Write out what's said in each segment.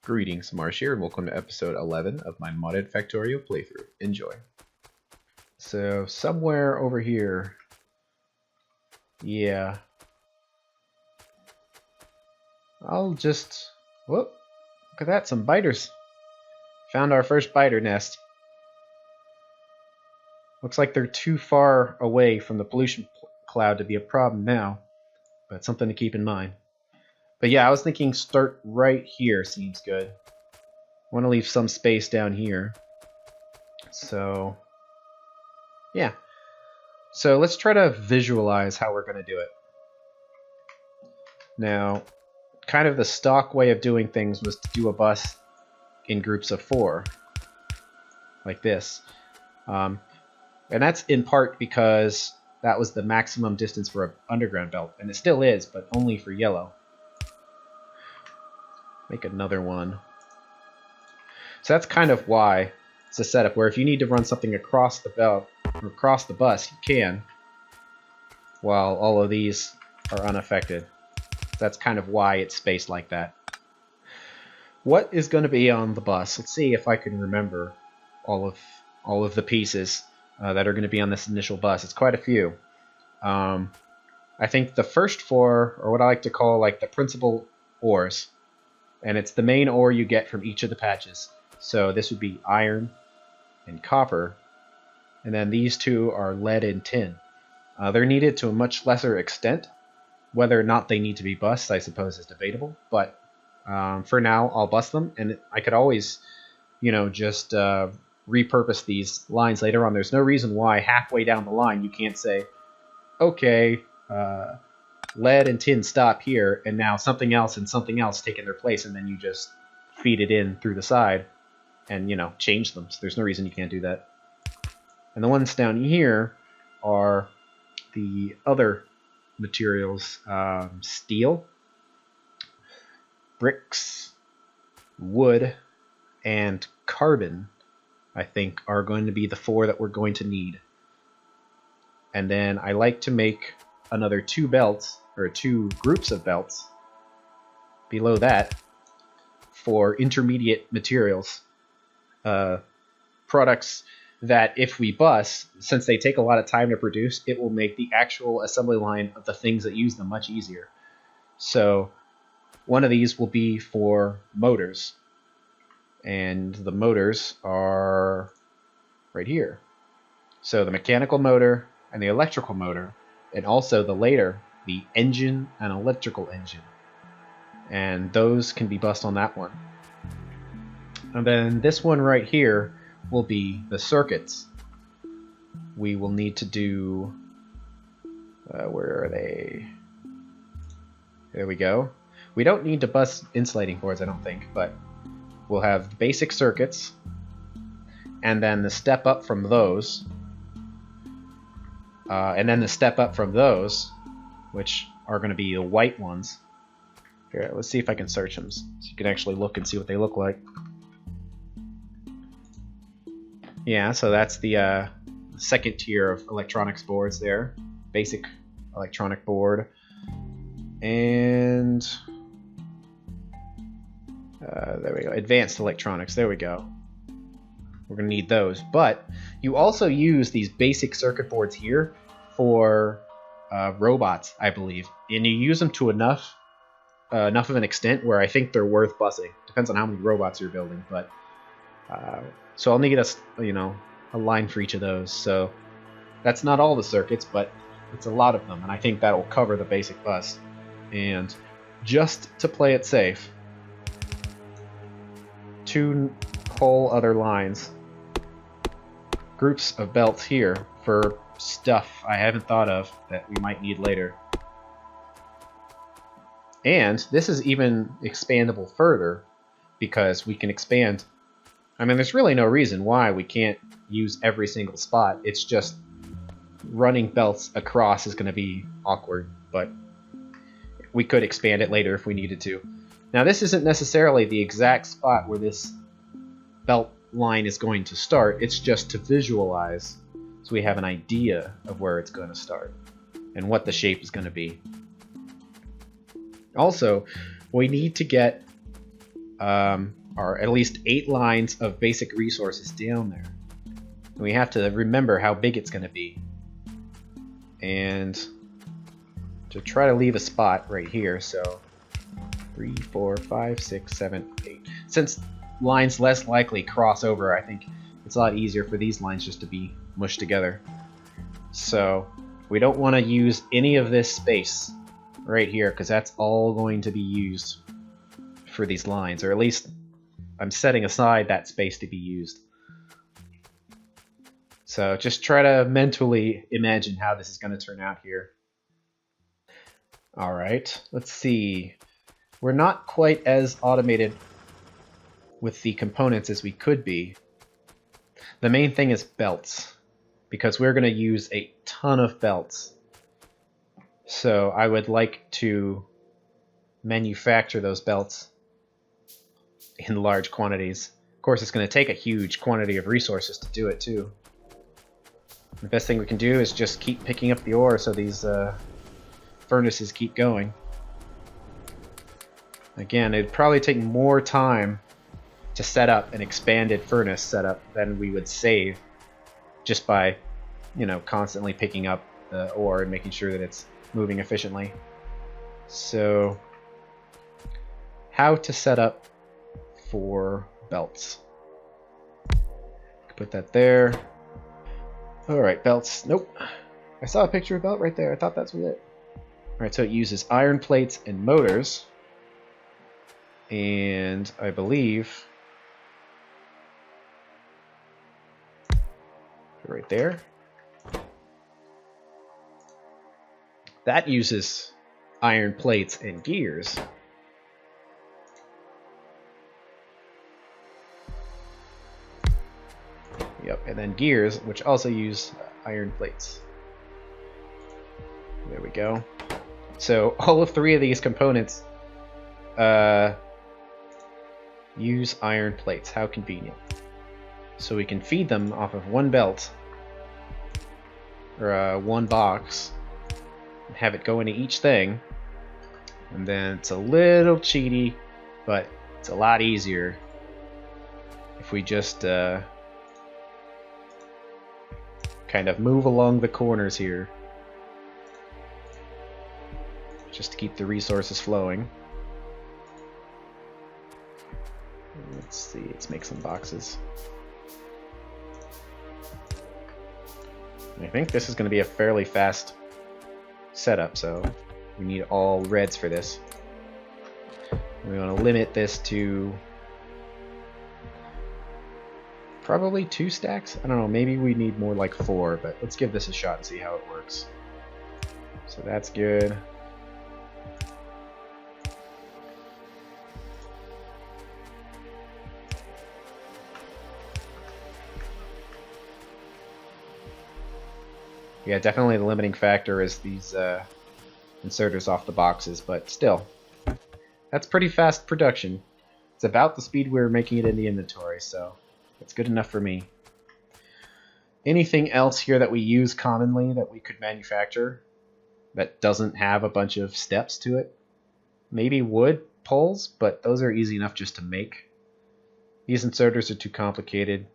Greetings, Marsh here, and welcome to episode 11 of my modded Factorio playthrough. Enjoy. So, somewhere over here... Yeah. I'll just... Whoop! Look at that, some biters. Found our first biter nest. Looks like they're too far away from the pollution cloud to be a problem now, but something to keep in mind. But yeah, I was thinking start right here seems good. I want to leave some space down here. So, yeah. So let's try to visualize how we're going to do it. Now, kind of the stock way of doing things was to do a bus in groups of 4. Like this. And that's in part because that was the maximum distance for an underground belt. And it still is, but only for yellow. Make another one. So that's kind of why it's a setup where if you need to run something across the belt or across the bus, you can, while all of these are unaffected. That's kind of why it's spaced like that. What is going to be on the bus? Let's see if I can remember all of the pieces that are going to be on this initial bus. It's quite a few. I think the first 4 are what I like to call like the principal ores. And it's the main ore you get from each of the patches. So this would be iron and copper. And then these 2 are lead and tin. They're needed to a much lesser extent. Whether or not they need to be bussed, I suppose, is debatable. But for now, I'll bust them. And I could always, just repurpose these lines later on. There's no reason why halfway down the line you can't say, okay, lead and tin stop here, and now something else and something else taking their place, and then you just feed it in through the side and, change them. So there's no reason you can't do that. And the ones down here are the other materials. Steel, bricks, wood, and carbon, I think, are going to be the 4 that we're going to need. And then I like to make another 2 belts, or 2 groups of belts below that for intermediate materials. Products that if we bus, since they take a lot of time to produce, it will make the actual assembly line of the things that use them much easier. So one of these will be for motors. And the motors are right here. So the mechanical motor and the electrical motor, and also the engine and electrical engine. And those can be bussed on that one. And then this one right here will be the circuits. We will need to do... where are they? There we go. We don't need to bus insulating boards, I don't think, but we'll have basic circuits, and then the step up from those, and then the step up from those, which are going to be the white ones. Here, let's see if I can search them so you can actually look and see what they look like. Yeah, so that's the second tier of electronics boards there. Basic electronic board. And there we go. Advanced electronics. There we go. We're going to need those. But you also use these basic circuit boards here for robots, I believe. And you use them to enough of an extent where I think they're worth busing. Depends on how many robots you're building. But so I'll need a line for each of those. So that's not all the circuits, but it's a lot of them. And I think that will cover the basic bus. And just to play it safe, 2 whole other lines. Groups of belts here for stuff I haven't thought of that we might need later. And this is even expandable further because we can expand. I mean, there's really no reason why we can't use every single spot. It's just running belts across is going to be awkward, but we could expand it later if we needed to. Now, this isn't necessarily the exact spot where this belt line is going to start. It's just to visualize so we have an idea of where it's going to start and what the shape is going to be. Also, we need to get are at least 8 lines of basic resources down there. And we have to remember how big it's going to be. And to try to leave a spot right here, so 3, 4, 5, 6, 7, 8. Since lines less likely cross over, I think it's a lot easier for these lines just to be mushed together. So we don't want to use any of this space right here, because that's all going to be used for these lines, or at least I'm setting aside that space to be used. So just try to mentally imagine how this is going to turn out here. Alright, let's see. We're not quite as automated with the components as we could be. The main thing is belts, because we're going to use a ton of belts. So I would like to manufacture those belts in large quantities. Of course, it's going to take a huge quantity of resources to do it too. The best thing we can do is just keep picking up the ore so these furnaces keep going. Again, it'd probably take more time to set up an expanded furnace setup than we would save just by, you know, constantly picking up the ore and making sure that it's moving efficiently. So, how to set up for belts. Put that there. Alright, belts. Nope. I saw a picture of belt right there. I thought that's what it. Alright, so it uses iron plates and motors. And I believe right there. That uses iron plates and gears. Yep, and then gears, which also use iron plates. There we go. So all of 3 of these components use iron plates. How convenient. So we can feed them off of one belt, or one box, and have it go into each thing. And then it's a little cheaty, but it's a lot easier if we just kind of move along the corners here, just to keep the resources flowing. Let's see, let's make some boxes. I think this is going to be a fairly fast setup, so we need all reds for this. We want to limit this to probably 2 stacks? I don't know, maybe we need more like 4, but let's give this a shot and see how it works. So that's good. Yeah, definitely the limiting factor is these inserters off the boxes, but still, that's pretty fast production. It's about the speed we're making it in the inventory, so it's good enough for me. Anything else here that we use commonly that we could manufacture that doesn't have a bunch of steps to it? Maybe wood poles, but those are easy enough just to make. These inserters are too complicated.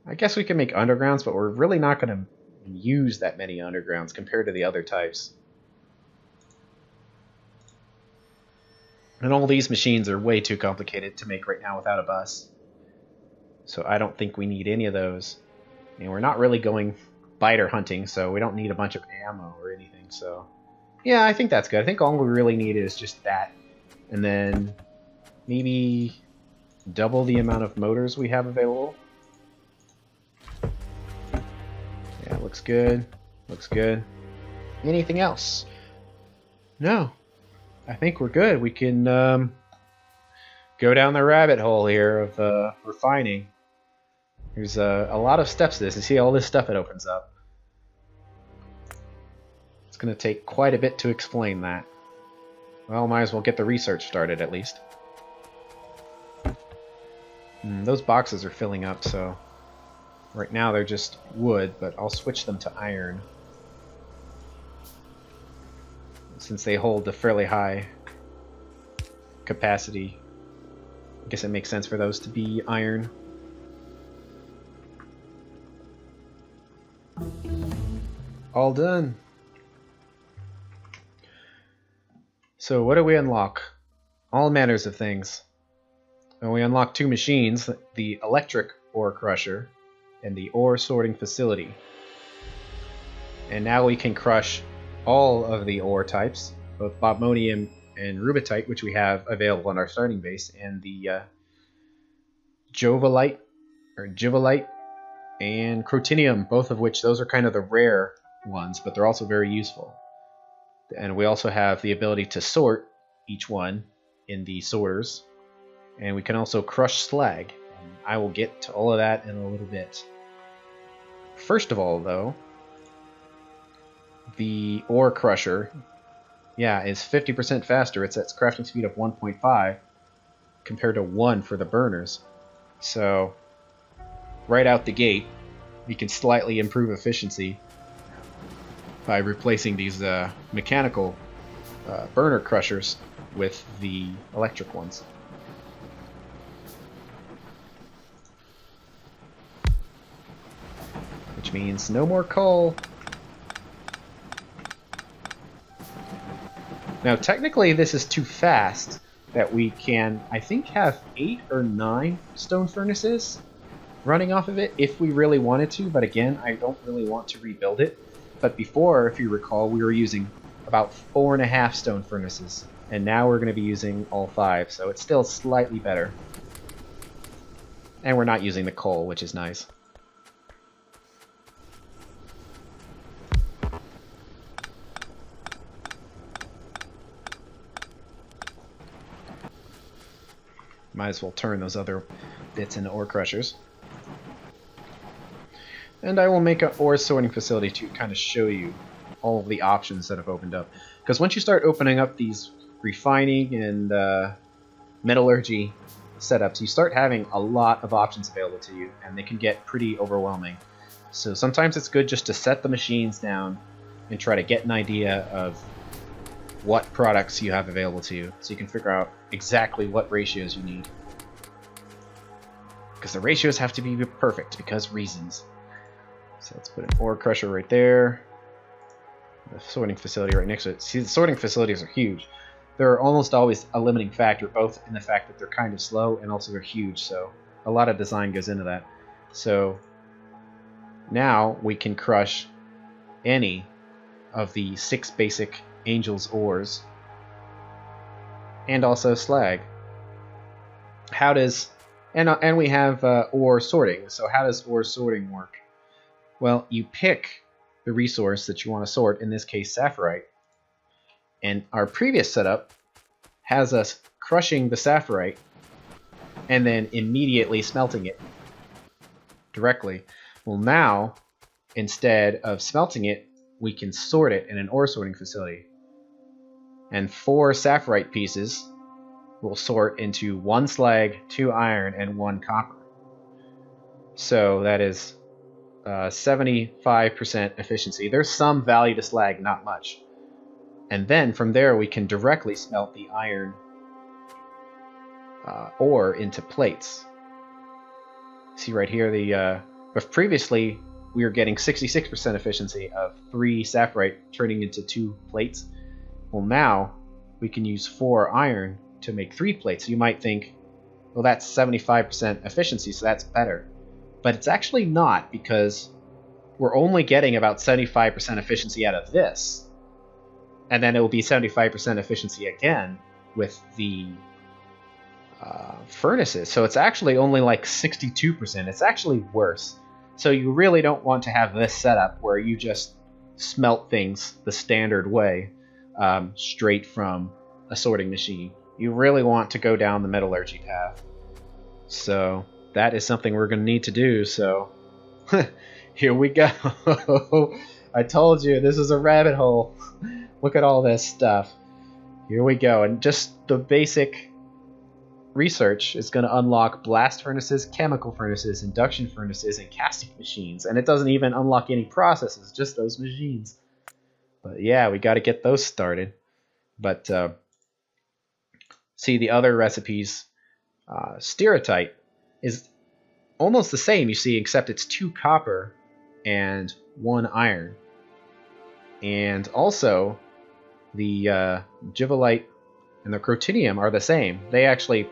I guess we can make undergrounds, but we're really not going to use that many undergrounds compared to the other types. And all these machines are way too complicated to make right now without a bus. So I don't think we need any of those. And we're not really going biter hunting, so we don't need a bunch of ammo or anything. So yeah, I think that's good. I think all we really need is just that. And then maybe double the amount of motors we have available. Yeah, looks good. Looks good. Anything else? No. I think we're good. We can go down the rabbit hole here of refining. There's a lot of steps to this. You see all this stuff it opens up. It's going to take quite a bit to explain that. Well, might as well get the research started at least. Those boxes are filling up, so right now they're just wood, but I'll switch them to iron, since they hold a fairly high capacity. I guess it makes sense for those to be iron. All done. So what do we unlock? All manners of things. And we unlock two machines, the electric ore crusher and the ore sorting facility. And now we can crush all of the ore types, both bobmonium and rubitite, which we have available on our starting base, and the jovalite and crotinium, both of which those are kind of the rare ones, but they're also very useful. And we also have the ability to sort each one in the sorters, and we can also crush slag. And I will get to all of that in a little bit. First of all, though, the ore crusher, yeah, is 50% faster. It's at crafting speed of 1.5 compared to 1 for the burners. So right out the gate, we can slightly improve efficiency by replacing these mechanical burner crushers with the electric ones. Which means no more coal. Now technically this is too fast that we can, I think, have 8 or 9 stone furnaces running off of it if we really wanted to, but again, I don't really want to rebuild it. But before, if you recall, we were using about 4.5 stone furnaces, and now we're going to be using all 5, so it's still slightly better. And we're not using the coal, which is nice. Might as well turn those other bits into ore crushers. And I will make an ore sorting facility to kind of show you all of the options that have opened up. Because once you start opening up these refining and metallurgy setups, you start having a lot of options available to you, and they can get pretty overwhelming. So sometimes it's good just to set the machines down and try to get an idea of what products you have available to you, so you can figure out exactly what ratios you need. Because the ratios have to be perfect, because reasons. So let's put an ore crusher right there. The sorting facility right next to it. See, the sorting facilities are huge. They're almost always a limiting factor, both in the fact that they're kind of slow and also they're huge, so a lot of design goes into that. So now we can crush any of the 6 basic Angel's ores, and also slag. How does and we have ore sorting. So how does ore sorting work? Well, you pick the resource that you want to sort, in this case sapphirite, and our previous setup has us crushing the sapphirite and then immediately smelting it directly. Well, now instead of smelting it, we can sort it in an ore sorting facility. And 4 sapphirite pieces will sort into 1 slag, 2 iron, and 1 copper. So that is 75% efficiency. There's some value to slag, not much. And then from there we can directly smelt the iron ore into plates. See right here, but previously we were getting 66% efficiency of 3 sapphirite turning into 2 plates. Well, now we can use 4 iron to make 3 plates. You might think, well, that's 75% efficiency, so that's better. But it's actually not, because we're only getting about 75% efficiency out of this. And then it will be 75% efficiency again with the furnaces. So it's actually only like 62%. It's actually worse. So you really don't want to have this setup where you just smelt things the standard way, straight from a sorting machine. You really want to go down the metallurgy path. So that is something we're going to need to do. So here we go. I told you this is a rabbit hole. Look at all this stuff. Here we go. And just the basic research is going to unlock blast furnaces, chemical furnaces, induction furnaces, and casting machines. And it doesn't even unlock any processes, just those machines. But yeah, we got to get those started. But see the other recipes, stereotype is almost the same, you see, except it's 2 copper and 1 iron. And also, the givolite and the crotinium are the same. They actually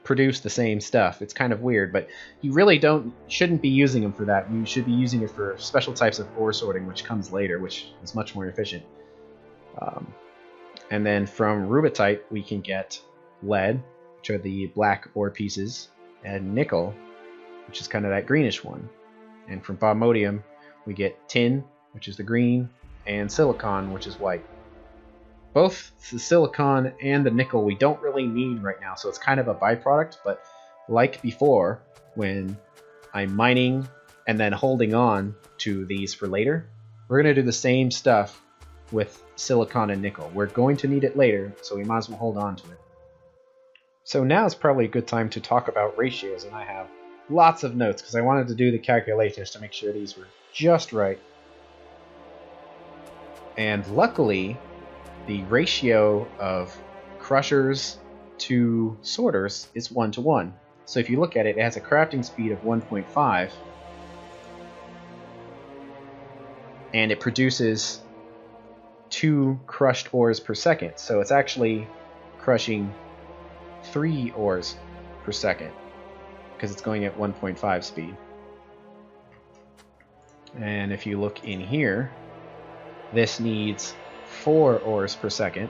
produce the same stuff. It's kind of weird, but you really shouldn't be using them for that. You should be using it for special types of ore sorting, which comes later, which is much more efficient. And then from rubitite, we can get lead, which are the black ore pieces, and nickel, which is kind of that greenish one. And from bauxite, we get tin, which is the green, and silicon, which is white. Both the silicon and the nickel we don't really need right now, so it's kind of a byproduct, but like before, when I'm mining and then holding on to these for later, we're going to do the same stuff with silicon and nickel. We're going to need it later, so we might as well hold on to it. So now is probably a good time to talk about ratios, and I have lots of notes because I wanted to do the calculations to make sure these were just right. And luckily, the ratio of crushers to sorters is 1-to-1. So if you look at it, it has a crafting speed of 1.5, and it produces 2 crushed ores per second. So it's actually crushing 3 ores per second because it's going at 1.5 speed. And if you look in here, this needs 4 ores per second,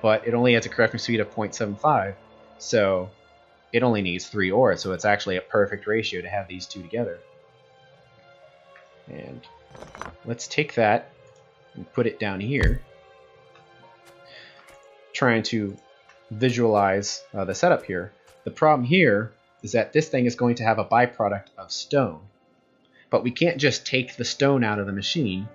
but it only has a crafting speed of 0.75, so it only needs 3 ores, so it's actually a perfect ratio to have these two together. And let's take that and put it down here, trying to visualize the setup here. The problem here is that this thing is going to have a byproduct of stone, but we can't just take the stone out of the machine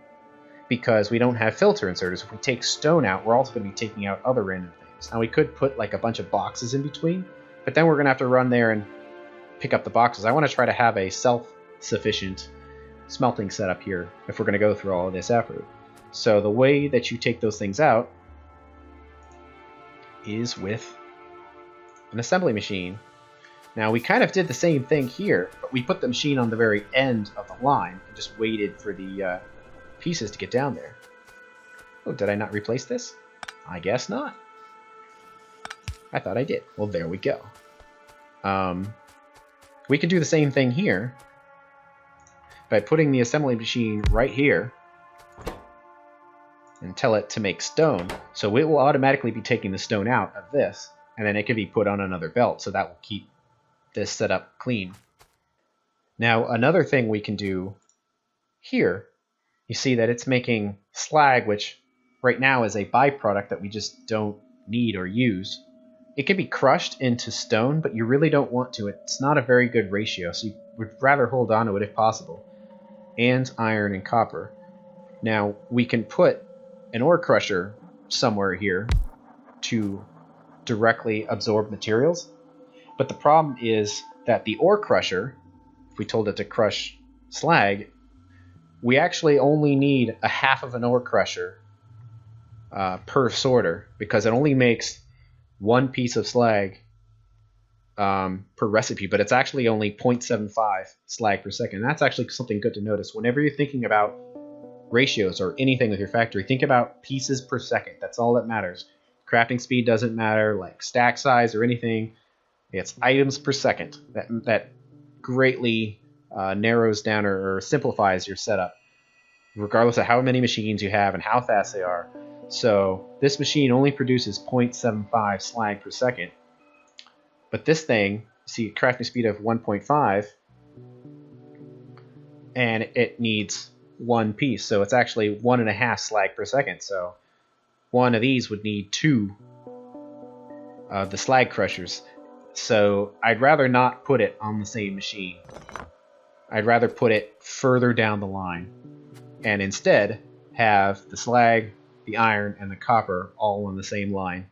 because we don't have filter inserters. If we take stone out, we're also going to be taking out other random things. Now we could put like a bunch of boxes in between, but then we're going to have to run there and pick up the boxes. I want to try to have a self-sufficient smelting setup here if we're going to go through all of this effort. So the way that you take those things out is with an assembly machine. Now we kind of did the same thing here, but we put the machine on the very end of the line and just waited for the pieces to get down there. Oh, did I not replace this? I guess not. I thought I did. Well, there we go. We could do the same thing here by putting the assembly machine right here and tell it to make stone. So it will automatically be taking the stone out of this, and then it can be put on another belt, so that will keep this setup clean. Now, another thing we can do here, you see that it's making slag, which right now is a byproduct that we just don't need or use. It can be crushed into stone, but you really don't want to. It's not a very good ratio, so you would rather hold on to it if possible. And iron and copper. Now, we can put an ore crusher somewhere here to directly absorb materials, but the problem is that the ore crusher, if we told it to crush slag, we actually only need a half of an ore crusher per sorter, because it only makes 1 piece of slag per recipe, but it's actually only 0.75 slag per second. That's actually something good to notice. Whenever you're thinking about ratios or anything with your factory, think about pieces per second. That's all that matters. Crafting speed doesn't matter, like stack size or anything. It's items per second. That greatly narrows down or simplifies your setup, regardless of how many machines you have and how fast they are. So this machine only produces 0.75 slag per second, but this thing, see, a crafting speed of 1.5, and it needs 1 piece, so it's actually 1.5 slag per second. So one of these would need 2 of the slag crushers. So I'd rather not put it on the same machine. I'd rather put it further down the line and instead have the slag, the iron, and the copper all on the same line.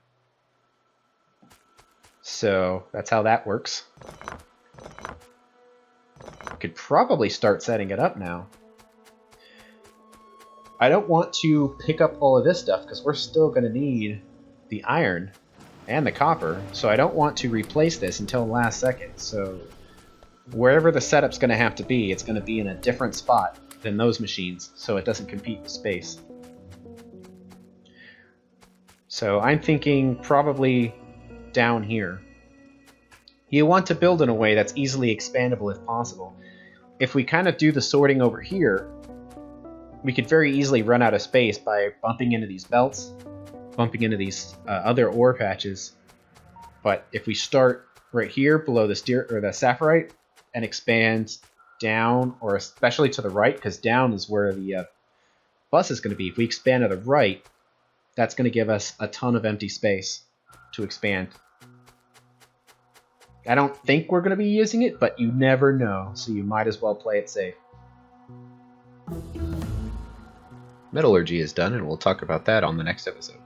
So that's how that works. I could probably start setting it up now. I don't want to pick up all of this stuff because we're still going to need the iron and the copper, so I don't want to replace this until the last second. So wherever the setup's going to have to be, it's going to be in a different spot than those machines, so it doesn't compete with space. So I'm thinking probably down here. You want to build in a way that's easily expandable if possible. If we kind of do the sorting over here, we could very easily run out of space by bumping into these belts, bumping into these other ore patches. But if we start right here below the sapphirite and expand down, or especially to the right, because down is where the bus is going to be. If we expand to the right, that's going to give us a ton of empty space to expand. I don't think we're going to be using it, but you never know, so you might as well play it safe. Metallurgy is done, and we'll talk about that on the next episode.